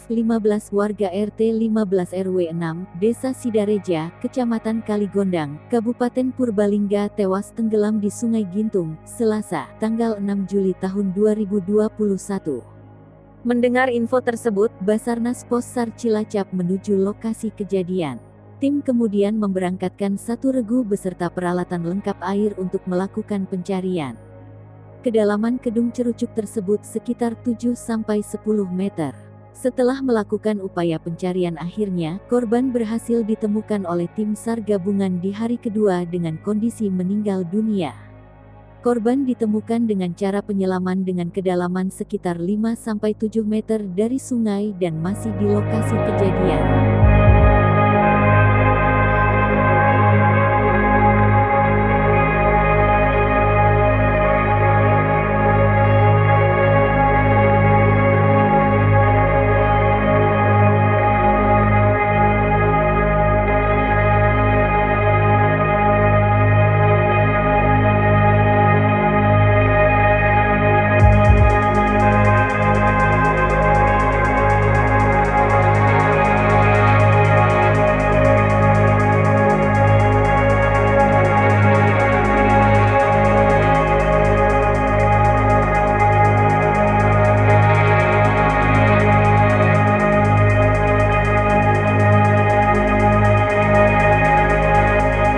15 warga RT 15 RW 6, Desa Sidareja, Kecamatan Kaligondang, Kabupaten Purbalingga tewas tenggelam di Sungai Gintung, Selasa, tanggal 6 Juli tahun 2021. Mendengar info tersebut, Basarnas Possar Cilacap menuju lokasi kejadian. Tim kemudian memberangkatkan satu regu beserta peralatan lengkap air untuk melakukan pencarian. Kedalaman kedung cerucuk tersebut sekitar 7-10 meter. Setelah melakukan upaya pencarian akhirnya, korban berhasil ditemukan oleh tim SAR gabungan di hari kedua dengan kondisi meninggal dunia. Korban ditemukan dengan cara penyelaman dengan kedalaman sekitar 5-7 meter dari sungai dan masih di lokasi kejadian.